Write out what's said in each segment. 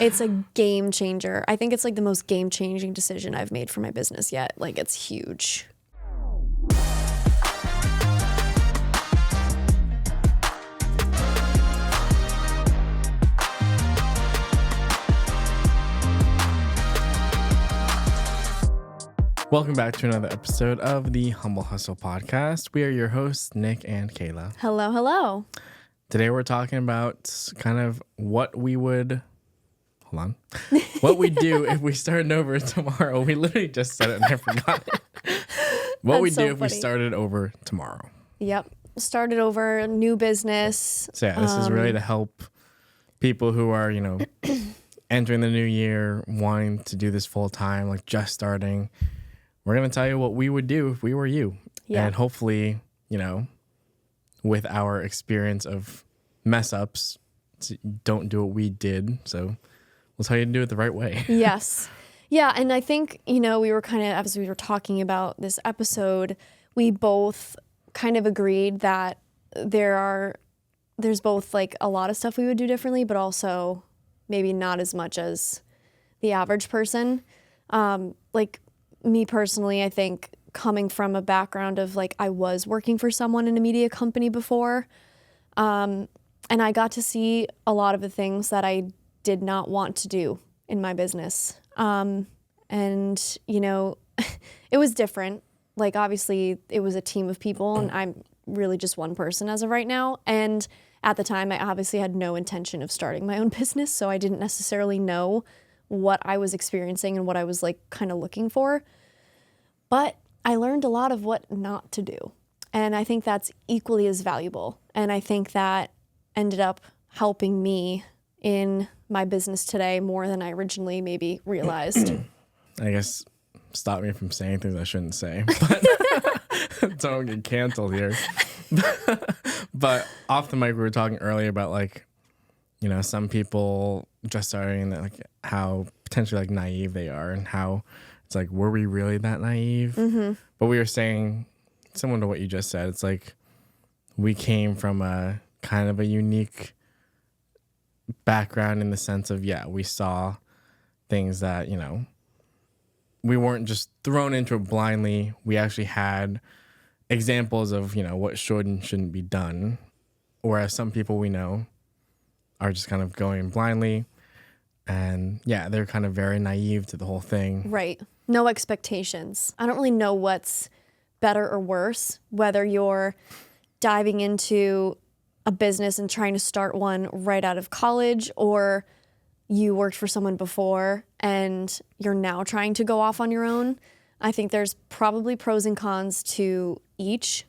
It's a game changer. I think it's like the most game changing decision I've made for my business yet. Like, it's huge. Welcome back to another episode of the Humble Hustle Podcast. We are your hosts, Nick and Kayla. Hello, hello. Today we're talking about kind of what we would... Hold on. What we do if we started over tomorrow. We literally just said it and I forgot it. What we do if we started over tomorrow. Yep. Started over, new business. So yeah, this is really to help people who are, entering the new year, wanting to do this full time, like just starting. We're going to tell you what we would do if we were you. Yeah. And hopefully, with our experience of mess ups, don't do what we did. So we'll tell you to do it the right way. Yes. Yeah. And I think, we were kind of, as we were talking about this episode, we both kind of agreed that there's both like a lot of stuff we would do differently, but also maybe not as much as the average person. Like me personally, I think coming from a background of like I was working for someone in a media company before, and I got to see a lot of the things that I did not want to do in my business. And, it was different. Like obviously it was a team of people and I'm really just one person as of right now. And at the time I obviously had no intention of starting my own business. So I didn't necessarily know what I was experiencing and what I was like kind of looking for. But I learned a lot of what not to do. And I think that's equally as valuable. And I think that ended up helping me in my business today more than I originally maybe realized. I guess stop me from saying things I shouldn't say, but don't get canceled here. But off the mic, we were talking earlier about like, some people just starting that like how potentially like naive they are and how it's like, were we really that naive? Mm-hmm. But we were saying, similar to what you just said, it's like we came from a kind of a unique background in the sense of, we saw things that, we weren't just thrown into it blindly. We actually had examples of, what should and shouldn't be done. Whereas some people we know are just kind of going blindly. And they're kind of very naive to the whole thing. Right. No expectations. I don't really know what's better or worse, whether you're diving into a business and trying to start one right out of college, or you worked for someone before and you're now trying to go off on your own. I think there's probably pros and cons to each,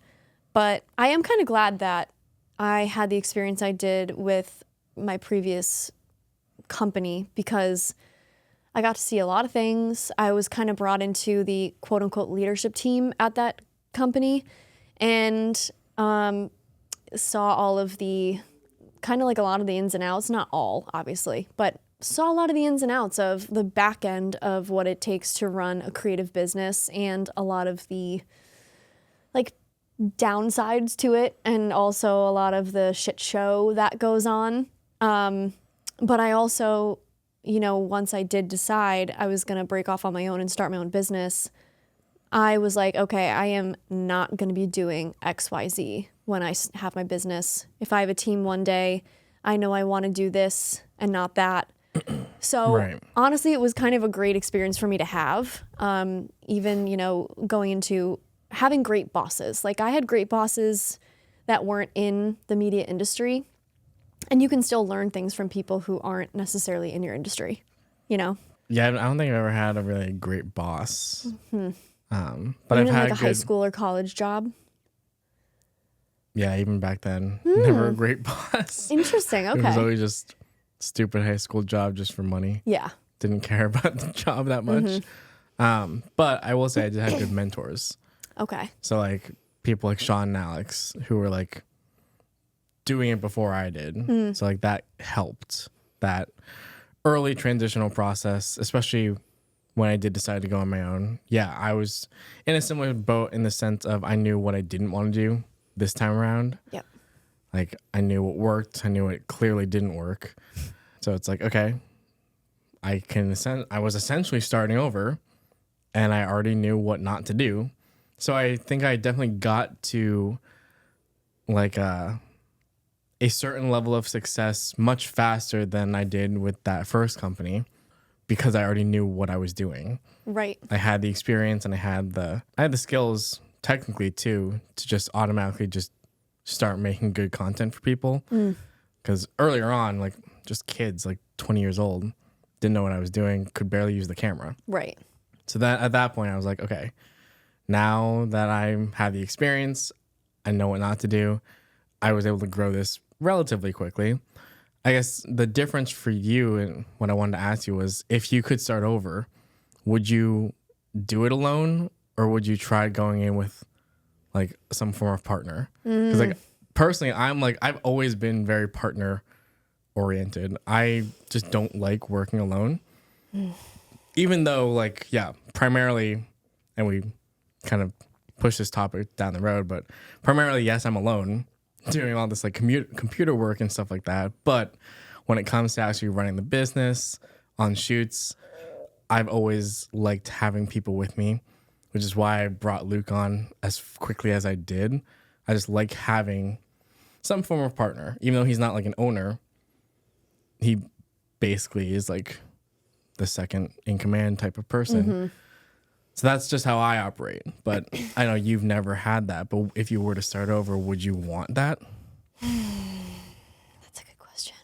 but I am kind of glad that I had the experience I did with my previous company because I got to see a lot of things. I was kind of brought into the quote unquote leadership team at that company and saw all of the kind of like a lot of the ins and outs, not all obviously, but saw a lot of the ins and outs of the back end of what it takes to run a creative business and a lot of the like downsides to it and also a lot of the shit show that goes on. But I also, once I did decide I was going to break off on my own and start my own business, I was like, okay, I am not going to be doing XYZ when I have my business. If I have a team one day, I know I want to do this and not that. So right. Honestly, it was kind of a great experience for me to have. Even, going into having great bosses. Like I had great bosses that weren't in the media industry. And you can still learn things from people who aren't necessarily in your industry, Yeah, I don't think I've ever had a really great boss. Mm-hmm. But even I've had like a high school or college job. Yeah, even back then, never a great boss. Interesting. Okay. It was always just stupid high school job just for money. Yeah. Didn't care about the job that much. Mm-hmm. But I will say I did have good mentors. Okay. So like people like Sean and Alex who were like doing it before I did. So like that helped. That early transitional process, especially when I did decide to go on my own. Yeah, I was in a similar boat in the sense of I knew what I didn't want to do this time around. Yep. Like I knew what worked. I knew what clearly didn't work. So it's like, okay, I was essentially starting over, and I already knew what not to do. So I think I definitely got to like a certain level of success much faster than I did with that first company because I already knew what I was doing. Right. I had the experience and I had the skills technically too to just automatically just start making good content for people. Because earlier on, like just kids, like 20 years old, didn't know what I was doing, could barely use the camera. Right. So that at that point, I was like, okay, now that I have the experience, I know what not to do. I was able to grow this relatively quickly. I guess the difference for you and what I wanted to ask you was if you could start over, would you do it alone or would you try going in with like some form of partner? Because like personally, I've always been very partner oriented. I just don't like working alone. Even though like, yeah, primarily, and we kind of push this topic down the road, but primarily, yes, I'm alone doing all this like computer work and stuff like that. But when it comes to actually running the business on shoots, I've always liked having people with me, which is why I brought Luke on as quickly as I did. I just like having some form of partner, even though he's not like an owner. He basically is like the second in command type of person. So that's just how I operate. But I know you've never had that. But if you were to start over, would you want that? That's a good question.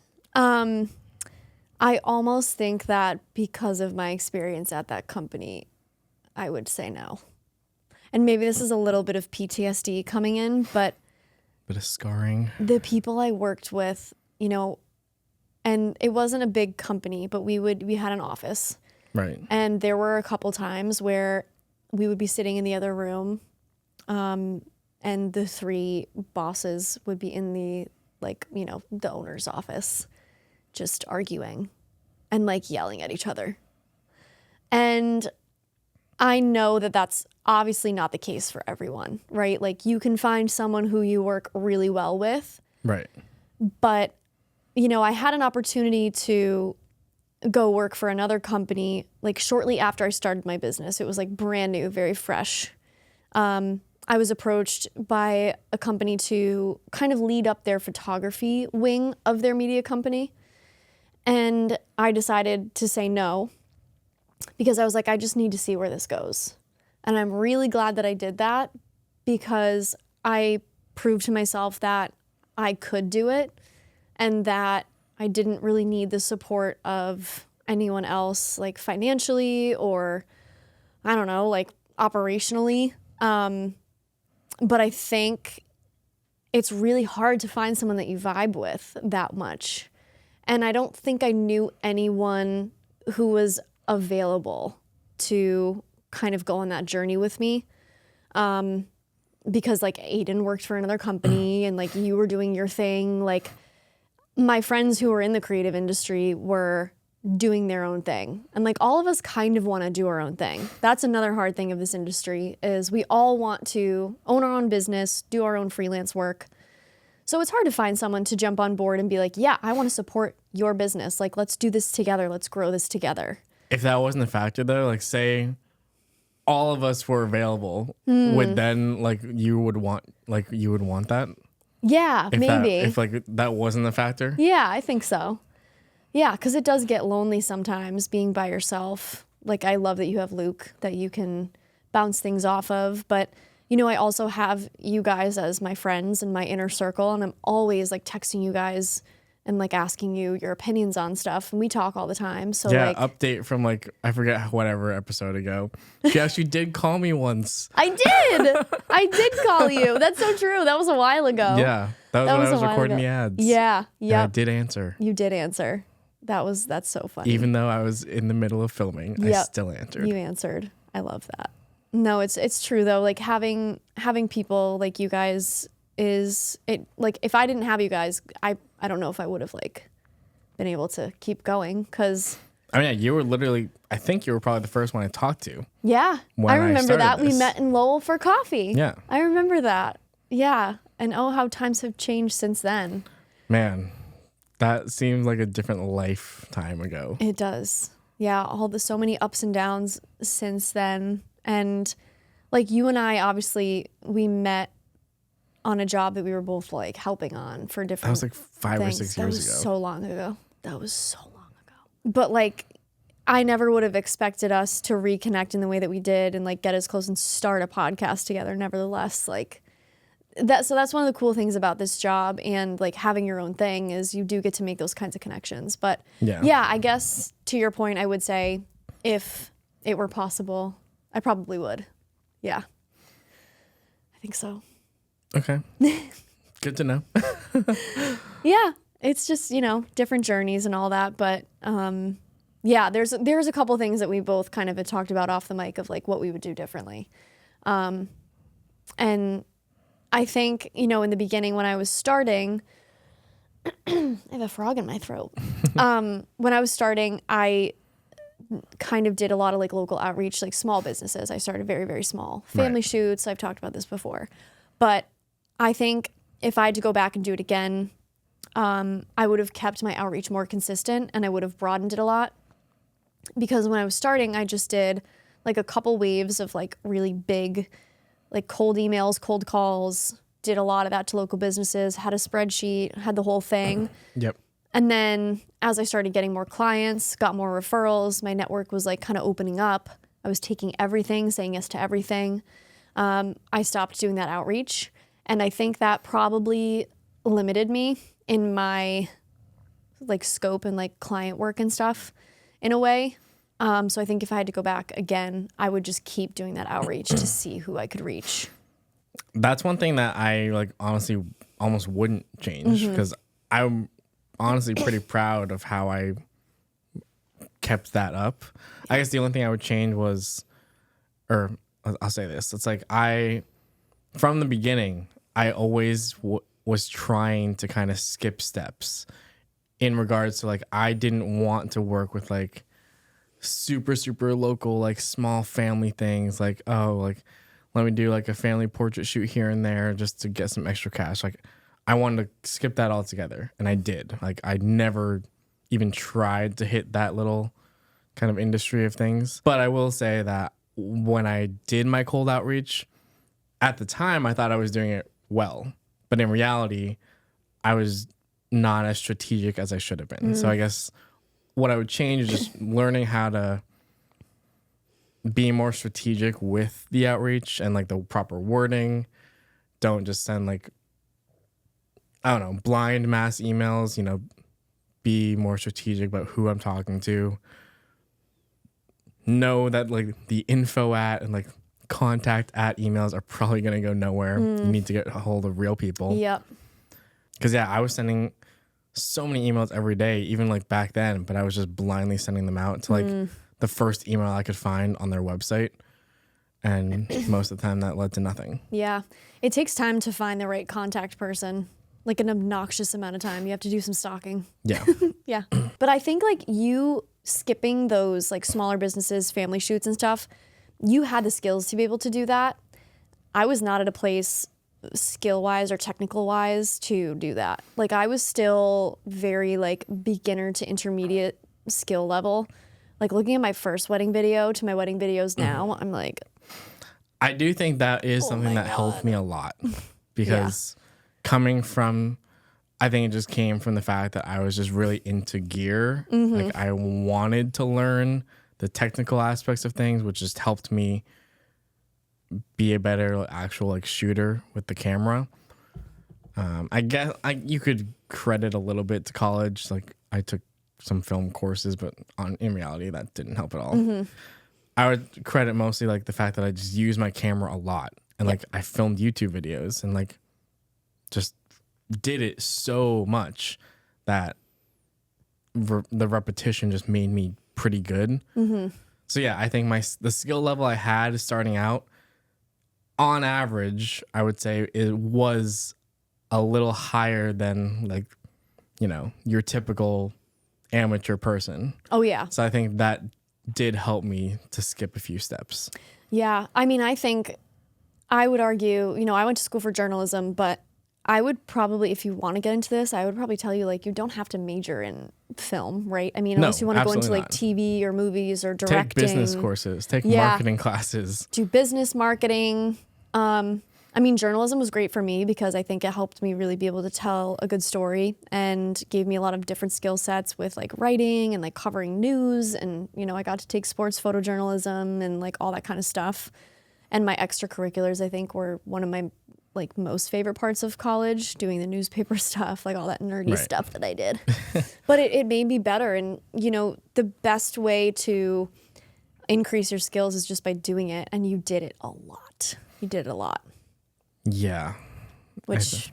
I almost think that because of my experience at that company, I would say no. And maybe this is a little bit of PTSD coming in, but Bit of scarring. the people I worked with, you know, and it wasn't a big company, but we had an office. Right. And there were a couple times where we would be sitting in the other room, and the three bosses would be in the, like, you know, the owner's office, just arguing and like yelling at each other. And I know that that's obviously not the case for everyone, right? Like you can find someone who you work really well with, Right. but, you know, I had an opportunity to go work for another company like shortly after I started my business. It was like brand new, very fresh. I was approached by a company to kind of lead up their photography wing of their media company. And I decided to say no because I was like, I just need to see where this goes. And I'm really glad that I did that because I proved to myself that I could do it and that I didn't really need the support of anyone else, like financially or, I don't know, like operationally. But I think it's really hard to find someone that you vibe with that much. And I don't think I knew anyone who was available to kind of go on that journey with me. Because like Aiden worked for another company and like you were doing your thing. Like my friends who were in the creative industry were doing their own thing. And like all of us kind of want to do our own thing. That's another hard thing of this industry is we all want to own our own business, do our own freelance work. So it's hard to find someone to jump on board and be like, yeah, I want to support your business. Like, let's do this together. Let's grow this together. If that wasn't a factor though, like say all of us were available, would then like you would want that? Yeah, maybe. If like that wasn't a factor? Yeah, I think so. Yeah, because it does get lonely sometimes being by yourself. Like, I love that you have Luke that you can bounce things off of. But, you know, I also have you guys as my friends and my inner circle. And I'm always like texting you guys and like asking you your opinions on stuff. And we talk all the time. So yeah, like, update from like, I forget whatever episode ago. She actually did call me once. I did. I did call you. That's so true. That was a while ago. Yeah, that was when I was recording the ads. Yeah, yeah. I yeah. did answer. You did answer. That's so funny. Even though I was in the middle of filming, I still answered. You answered. I love that. No, it's true though. Like having people like you guys is it like if I didn't have you guys, I don't know if I would have like been able to keep going because I mean, yeah, you were literally, I think you were probably the first one I talked to. Yeah. When I remember that. this. We met in Lowell for coffee. Yeah. I remember that. Yeah. And oh, how times have changed since then. Man, that seems like a different lifetime ago. It does. Yeah, so many ups and downs since then. And like you and I, obviously, we met on a job that we were both like helping on for different That was like 5 or 6 that years was ago. so long ago. That was so long ago. But like, I never would have expected us to reconnect in the way that we did and like get as close and start a podcast together. Nevertheless, like that. So that's one of the cool things about this job and like having your own thing is you do get to make those kinds of connections. But yeah, I guess to your point, I would say if it were possible, I probably would. Yeah, I think so. Okay. Good to know. Yeah, it's just, different journeys and all that. But yeah, there's a couple things that we both kind of had talked about off the mic of like what we would do differently. And I think, in the beginning when I was starting, I have a frog in my throat. When I was starting, I kind of did a lot of like local outreach, like small businesses. I started very, very small. Family shoots, I've talked about this before. But I think if I had to go back and do it again, I would have kept my outreach more consistent and I would have broadened it a lot. Because when I was starting, I just did like a couple waves of like really big, like cold emails, cold calls, did a lot of that to local businesses, had a spreadsheet, had the whole thing. Yep. And then as I started getting more clients, got more referrals, my network was like kind of opening up. I was taking everything, saying yes to everything. I stopped doing that outreach. And I think that probably limited me in my like scope and like client work and stuff in a way. So I think if I had to go back again, I would just keep doing that outreach to see who I could reach. That's one thing that I like honestly almost wouldn't change because I'm honestly pretty proud of how I kept that up. I guess the only thing I would change was, or I'll say this, it's like from the beginning, I always was trying to kind of skip steps in regards to like, I didn't want to work with like super, super local, like small family things like, oh, like let me do like a family portrait shoot here and there just to get some extra cash. Like I wanted to skip that altogether. And I did. Like I never even tried to hit that little kind of industry of things. But I will say that when I did my cold outreach, at the time I thought I was doing it well. But in reality, I was not as strategic as I should have been. So I guess what I would change is just learning how to be more strategic with the outreach and like the proper wording. Don't just send like, I don't know, blind mass emails, be more strategic about who I'm talking to. Know that like the info at and like contact at emails are probably going to go nowhere. You need to get a hold of real people. Yep. Because I was sending so many emails every day, even like back then, but I was just blindly sending them out to like the first email I could find on their website. And most of the time that led to nothing. Yeah. It takes time to find the right contact person, like an obnoxious amount of time. You have to do some stalking. Yeah. Yeah. But I think like you skipping those like smaller businesses, family shoots and stuff, you had the skills to be able to do that. I was not at a place skill-wise or technical-wise to do that. Like I was still very like beginner to intermediate skill level. Like looking at my first wedding video to my wedding videos now, I'm like, I do think that is something that helped me a lot because coming from, I think it just came from the fact that I was just really into gear. Like I wanted to learn the technical aspects of things, which just helped me be a better actual like shooter with the camera. I guess you could credit a little bit to college. Like I took some film courses, but in reality, that didn't help at all. I would credit mostly like the fact that I just used my camera a lot and like I filmed YouTube videos and like just did it so much that the repetition just made me pretty good. So yeah, I think the skill level I had starting out, on average, I would say it was a little higher than like, your typical amateur person. oh yeah. So I think that did help me to skip a few steps. Yeah. I mean, I think I would argue, I went to school for journalism, but I would probably, if you want to get into this, I would probably tell you, like, you don't have to major in film, right? I mean, No, unless you want to go into absolutely like not. TV or movies or Take directing. business courses, take Yeah. marketing classes. Do business marketing. I mean, journalism was great for me because I think it helped me really be able to tell a good story and gave me a lot of different skill sets with like writing and like covering news. And, you know, I got to take sports photojournalism and like all that kind of stuff. And my extracurriculars, I think, were one of my like most favorite parts of college, doing the newspaper stuff, like all that nerdy Right. stuff that I did. But it made me better. And, you know, the best way to increase your skills is just by doing it. And you did it a lot. You did it a lot. Yeah. Which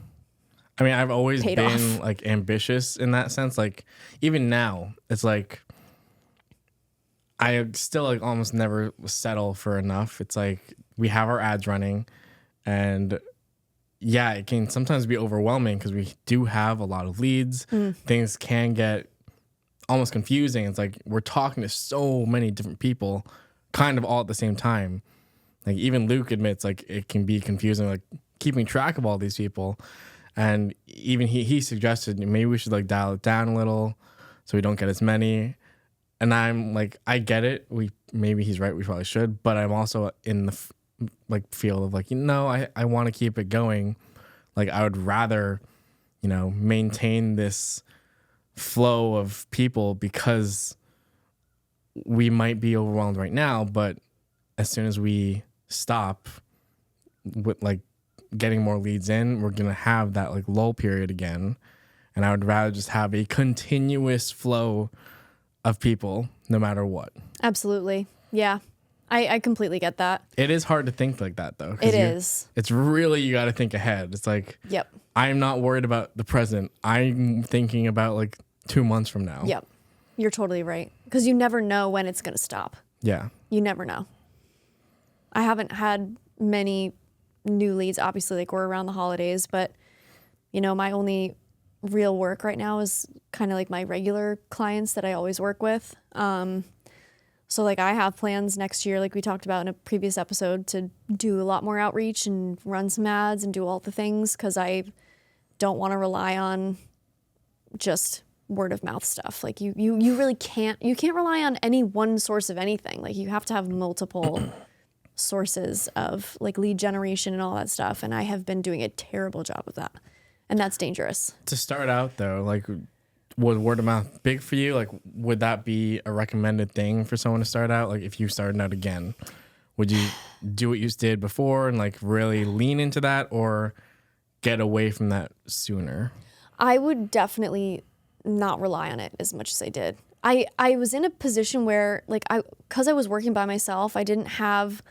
I mean, I've always paid been off. like ambitious in that sense. Like even now, it's like I still like almost never settle for enough. It's like we have our ads running, and yeah, it can sometimes be overwhelming because we do have a lot of leads. Things can get almost confusing. It's like we're talking to so many different people kind of all at the same time. Like even Luke admits like it can be confusing, like keeping track of all these people. And even he suggested maybe we should like dial it down a little so we don't get as many. And I'm like, I get it. Maybe he's right. We probably should. But I'm also in the like field of like, I want to keep it going. Like I would rather, maintain this flow of people because we might be overwhelmed right now. But as soon as we stop with like getting more leads in, we're going to have that like lull period again. And I would rather just have a continuous flow of people no matter what. Absolutely. Yeah. I completely get that. It is hard to think like that though. It is. It's really, you got to think ahead. It's like, Yep. I'm not worried about the present. I'm thinking about like 2 months from now. Yep. You're totally right. Because you never know when it's going to stop. Yeah. You never know. I haven't had many new leads, obviously, like we're around the holidays, but my only real work right now is kind of like my regular clients that I always work with. So like I have plans next year, like we talked about in a previous episode, to do a lot more outreach and run some ads and do all the things because I don't want to rely on just word of mouth stuff. Like you really can't rely on any one source of anything. Like you have to have multiple sources of like lead generation and all that stuff. And I have been doing a terrible job of that. And that's dangerous. To start out though, like was word of mouth big for you? Like would that be a recommended thing for someone to start out? Like if you started out again, would you do what you did before and like really lean into that or get away from that sooner? I would definitely not rely on it as much as I did. I was in a position where like because I was working by myself, I didn't have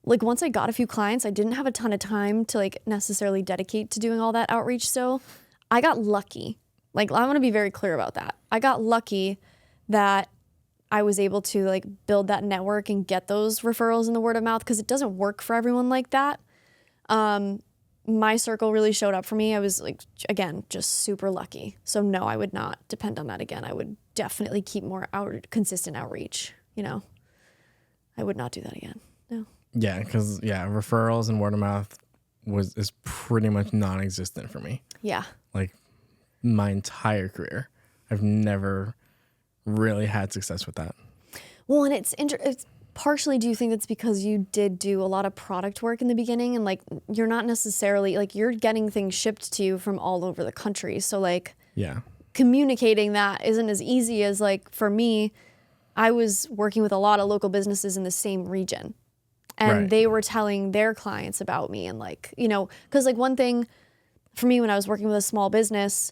like once I got a few clients, I didn't have a ton of time to like necessarily dedicate to doing all that outreach. So I got lucky. Like I want to be very clear about that. I got lucky that I was able to like build that network and get those referrals in the word of mouth because it doesn't work for everyone like that. My circle really showed up for me. I was like, again, just super lucky. So no, I would not depend on that again. I would definitely keep more consistent outreach. I would not do that again. No. Yeah, because referrals and word of mouth is pretty much non-existent for me. Yeah. Like my entire career, I've never really had success with that. Well, and it's partially, do you think it's because you did do a lot of product work in the beginning and like you're not necessarily like you're getting things shipped to you from all over the country. So like communicating that isn't as easy as like for me, I was working with a lot of local businesses in the same region and they were telling their clients about me and like, because like one thing for me when I was working with a small business,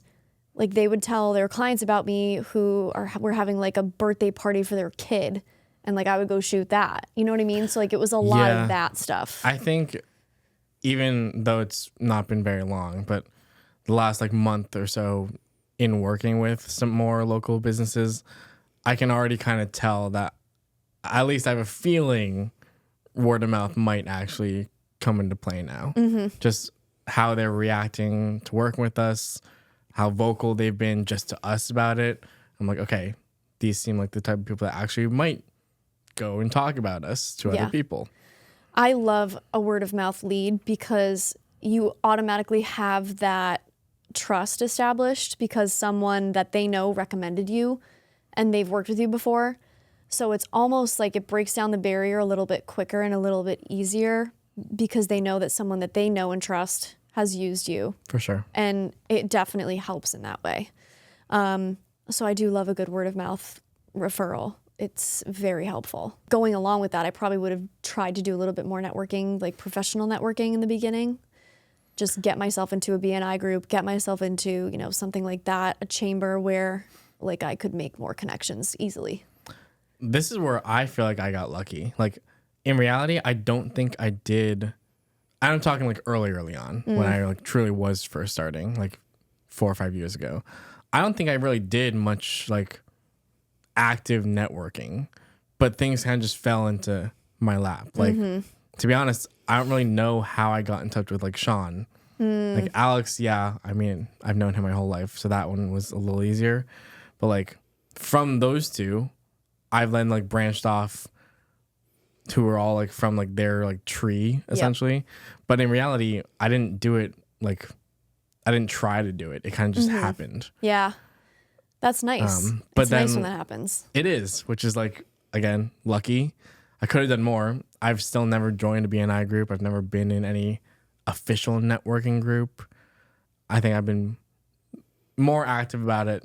like they would tell their clients about me who were having like a birthday party for their kid. And like I would go shoot that. You know what I mean? So like it was a lot of that stuff. I think even though it's not been very long, but the last like month or so in working with some more local businesses, I can already kind of tell that at least I have a feeling word of mouth might actually come into play now. Mm-hmm. Just how they're reacting to working with us, how vocal they've been just to us about it. I'm like, okay, these seem like the type of people that actually might go and talk about us to other people. I love a word of mouth lead because you automatically have that trust established because someone that they know recommended you and they've worked with you before. So it's almost like it breaks down the barrier a little bit quicker and a little bit easier because they know that someone that they know and trust has used you. For sure. And it definitely helps in that way. So I do love a good word of mouth referral. It's very helpful. Going along with that, I probably would have tried to do a little bit more networking, like professional networking in the beginning. Just get myself into a BNI group, get myself into, you know, something like that, a chamber where like I could make more connections easily. This is where I feel like I got lucky. Like in reality, I don't think I did. I'm talking like early on when I like truly was first starting, like 4 or 5 years ago. I don't think I really did much like active networking, but things kind of just fell into my lap. Like to be honest, I don't really know how I got in touch with like Sean. Like Alex, yeah, I mean, I've known him my whole life, so that one was a little easier. But like from those two, I've then like branched off who were all like from like their like tree essentially. Yep. But in reality, I didn't do it like I didn't try to do it. It kind of just happened. Yeah. That's nice. But it's nice when that happens. It is, which is like, again, lucky. I could have done more. I've still never joined a BNI group. I've never been in any official networking group. I think I've been more active about it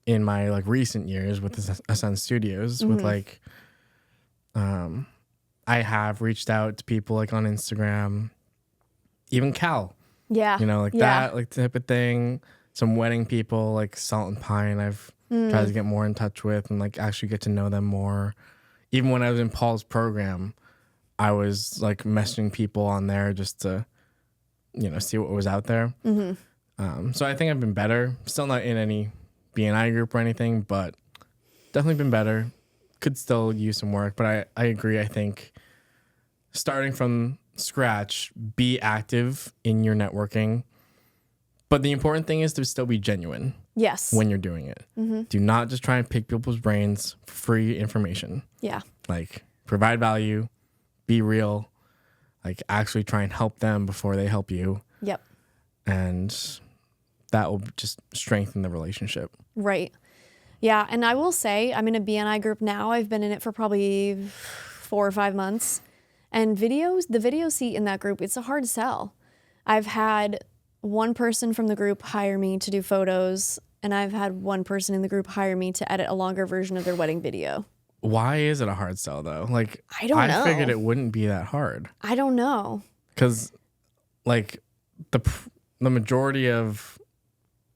in my like recent years with Ascend Studios with like I have reached out to people like on Instagram, even Cal. Yeah. You know, like that like type of thing. Some wedding people like Salt and Pine I've tried to get more in touch with and like actually get to know them more. Even when I was in Paul's program, I was like messaging people on there just to, you know, see what was out there. So I think I've been better. Still not in any BNI group or anything, but definitely been better. Could still use some work, but I agree. I think starting from scratch, be active in your networking. But the important thing is to still be genuine. Yes. When you're doing it. Do not just try and pick people's brains for free information. Yeah. Like provide value, be real, like actually try and help them before they help you. Yep. And that will just strengthen the relationship. Right. Yeah. And I will say I'm in a BNI group now. I've been in it for probably 4 or 5 months. And the video seat in that group, it's a hard sell. I've had one person from the group hire me to do photos, and I've had one person in the group hire me to edit a longer version of their wedding video. Why is it a hard sell though? Like I don't know. I figured it wouldn't be that hard. I don't know. Because like the majority of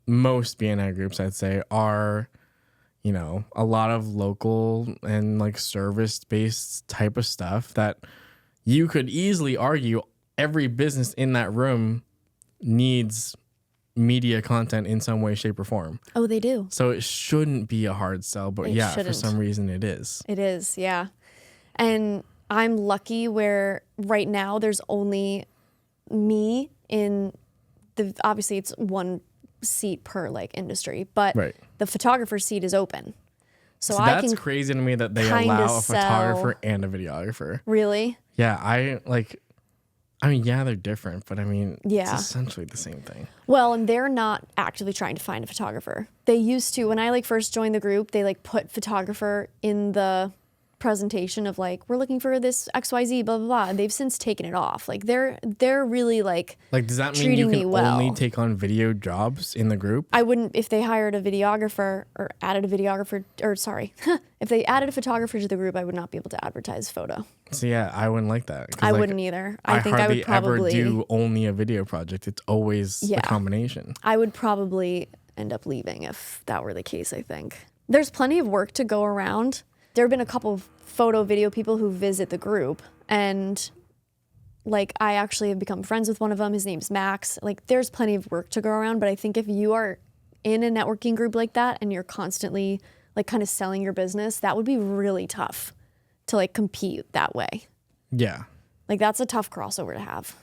most BNI groups, I'd say, are, you know, a lot of local and like service-based type of stuff that you could easily argue every business in that room needs media content in some way, shape, or form. Oh, they do. So it shouldn't be a hard sell, but for some reason it is. It is, yeah. And I'm lucky where right now there's only me in obviously it's one seat per like industry, but the photographer seat is open. So I that's can crazy to me that they allow a photographer and a videographer. Really? Yeah, I mean, yeah, they're different, but I mean, it's essentially the same thing. Well, and they're not actively trying to find a photographer. They used to, when I like first joined the group, they like put photographer in the presentation of like, we're looking for this XYZ, blah, blah, blah. And they've since taken it off. Like they're really like does that mean you can only take on video jobs in the group? I wouldn't, if they hired a videographer or added a videographer, or sorry, if they added a photographer to the group, I would not be able to advertise photo. So yeah, I wouldn't like that. I wouldn't either. I think I would probably ever do only a video project. It's always a combination. I would probably end up leaving if that were the case, I think. There's plenty of work to go around. There have been a couple of photo video people who visit the group, and like I actually have become friends with one of them. His name's Max. Like there's plenty of work to go around, but I think if you are in a networking group like that and you're constantly like kind of selling your business, that would be really tough to like compete that way. Yeah. Like that's a tough crossover to have.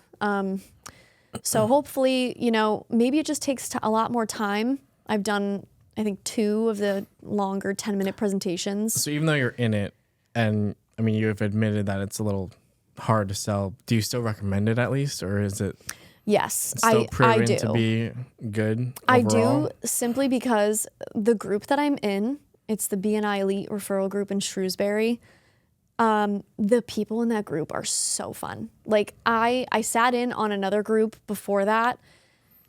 So hopefully, you know, maybe it just takes a lot more time. I've done, I think, 2 of the longer 10-minute presentations. So even though you're in it, and I mean, you have admitted that it's a little hard to sell, do you still recommend it at least, or is it? Yes, It's still I proven do. to be good I overall. do, simply because the group that I'm in, it's the BNI Elite Referral Group in Shrewsbury. The people in that group are so fun. Like I sat in on another group before that,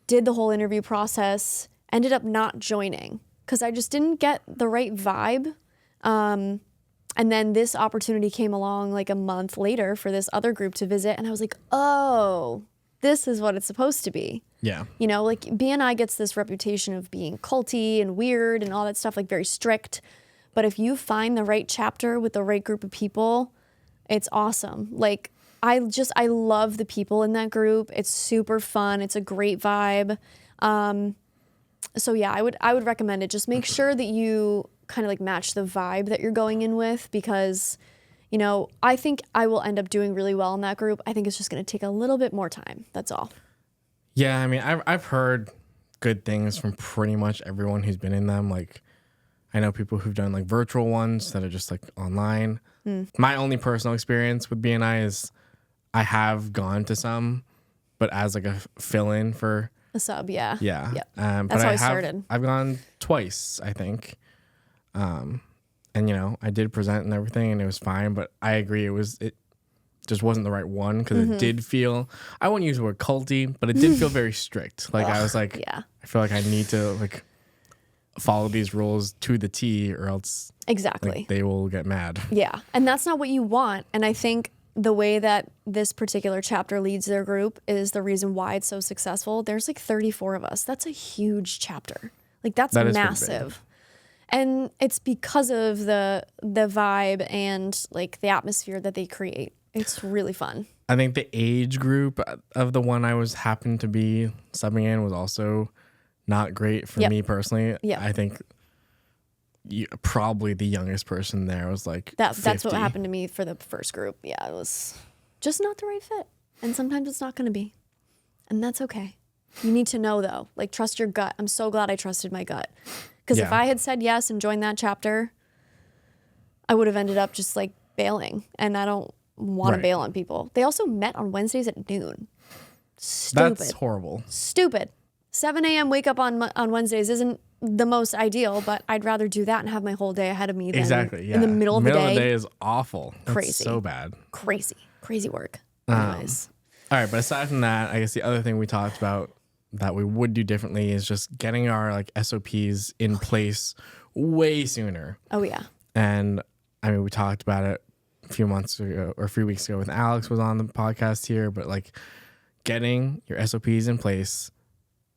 did the whole interview process, ended up not joining because I just didn't get the right vibe. And then this opportunity came along like a month later for this other group to visit. And I was like, oh, this is what it's supposed to be. Yeah. You know, like BNI gets this reputation of being culty and weird and all that stuff, like very strict. But if you find the right chapter with the right group of people, it's awesome. Like I love the people in that group. It's super fun. It's a great vibe. So yeah, I would recommend it. Just make sure that you kind of like match the vibe that you're going in with, because, you know, I think I will end up doing really well in that group. I think it's just going to take a little bit more time. That's all. Yeah, I mean, I've heard good things from pretty much everyone who's been in them. Like, I know people who've done like virtual ones that are just like online. My only personal experience with BNI is I have gone to some, but as like a fill-in for A sub, yeah. yeah. Yep. But That's how I started. I've gone twice, I think. And you know, I did present and everything, and it was fine. But I agree, it just wasn't the right one, because it did feel, I wouldn't use the word culty, but it did feel very strict. Like I was like, yeah. I feel like I need to like follow these rules to the T, or else Exactly. like, they will get mad. Yeah. And that's not what you want. And I think the way that this particular chapter leads their group is the reason why it's so successful. There's like 34 of us. That's a huge chapter. Like that's That is pretty massive. And it's because of the vibe and like the atmosphere that they create. It's really fun. I think the age group of the one I was happened to be subbing in was also not great for me personally. Yep. I think probably the youngest person there was like That's what 50. happened to me for the first group. Yeah, it was just not the right fit. And sometimes it's not going to be. And that's okay. You need to know though, like trust your gut. I'm so glad I trusted my gut. Because if Yeah. I had said yes and joined that chapter, I would have ended up just like bailing. And I don't want to Right. bail on people. They also met on Wednesdays at noon. Stupid. That's horrible. Stupid. 7 a.m. wake up on Wednesdays isn't the most ideal, but I'd rather do that and have my whole day ahead of me than Exactly. Yeah. in the middle of the day. Middle of the day is awful. That's Crazy. so bad. Crazy work. Anyways. All right, but aside from that, I guess the other thing we talked about that we would do differently is just getting our like SOPs in place way sooner. Oh yeah. And I mean, we talked about it a few months ago or a few weeks ago when Alex was on the podcast here, but like getting your SOPs in place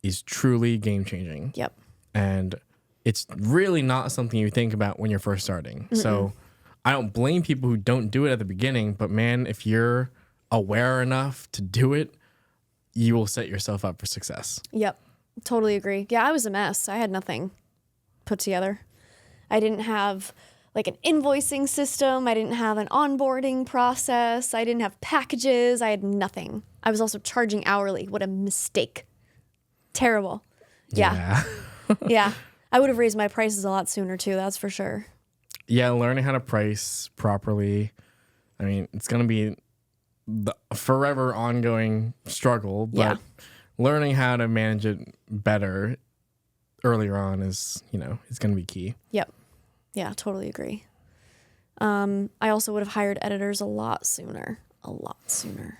is truly game changing. Yep. And it's really not something you think about when you're first starting. So I don't blame people who don't do it at the beginning, but man, if you're aware enough to do it, you will set yourself up for success. Yep. Totally agree. Yeah, I was a mess. I had nothing put together. I didn't have like an invoicing system. I didn't have an onboarding process. I didn't have packages. I had nothing. I was also charging hourly. What a mistake. Terrible. Yeah. Yeah. I would have raised my prices a lot sooner too. That's for sure. Yeah, learning how to price properly. I mean, it's going to be the forever ongoing struggle, but Yeah. learning how to manage it better earlier on is, you know, it's going to be key. Yep. Yeah, totally agree. I also would have hired editors a lot sooner. A lot sooner.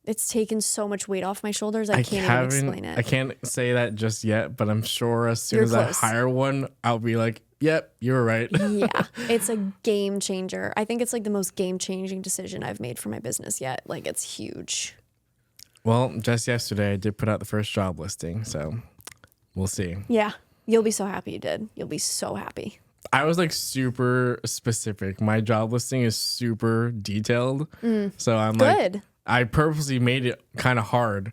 It's taken so much weight off my shoulders. I can't even explain it. I can't say that just yet, but I'm sure as soon You're as close. I hire one, I'll be like, yep, you were right. Yeah, it's a game changer. I think it's like the most game changing decision I've made for my business yet. Like it's huge. Well, just yesterday I did put out the first job listing, so we'll see. Yeah, you'll be so happy you did. You'll be so happy. I was like super specific. My job listing is super detailed. So I'm like, Good. I purposely made it kind of hard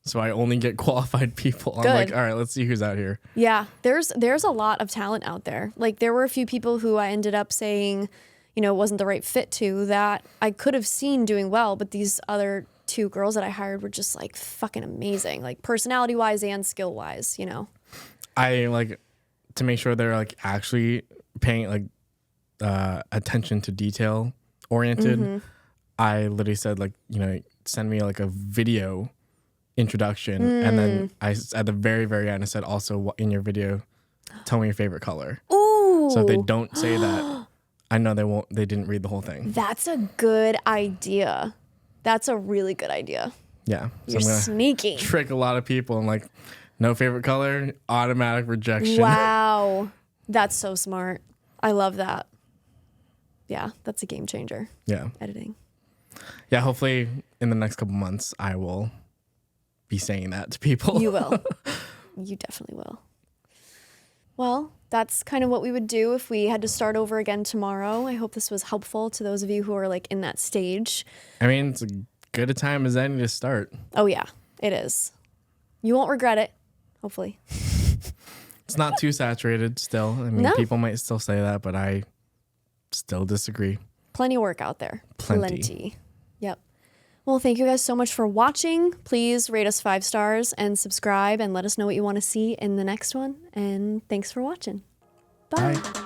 so I only get qualified people. I'm Good. like, all right, let's see who's out here. Yeah, there's a lot of talent out there. Like there were a few people who I ended up saying, you know, wasn't the right fit to that I could have seen doing well, but these other two girls that I hired were just like fucking amazing, like personality wise and skill wise, you know. I like to make sure they're like actually paying like attention to detail oriented. I literally said like, you know, send me like a video introduction. And then at the very, very end, I said also in your video, tell me your favorite color. Ooh. So if they don't say that, I know they didn't read the whole thing. That's a good idea. That's a really good idea. Yeah. So You're I'm gonna sneaky. trick a lot of people and like, no favorite color, automatic rejection. Wow. That's so smart. I love that. Yeah, that's a game changer. Yeah. Editing. Yeah, hopefully in the next couple months, I will be saying that to people. You will. You definitely will. Well, that's kind of what we would do if we had to start over again tomorrow. I hope this was helpful to those of you who are like in that stage. I mean, it's as good a time as any to start. Oh, yeah, it is. You won't regret it, hopefully. It's not too saturated still. I mean, No. people might still say that, but I still disagree. Plenty of work out there. Plenty. Yep. Well, thank you guys so much for watching. Please rate us 5 stars and subscribe and let us know what you want to see in the next one. And thanks for watching. Bye. Bye.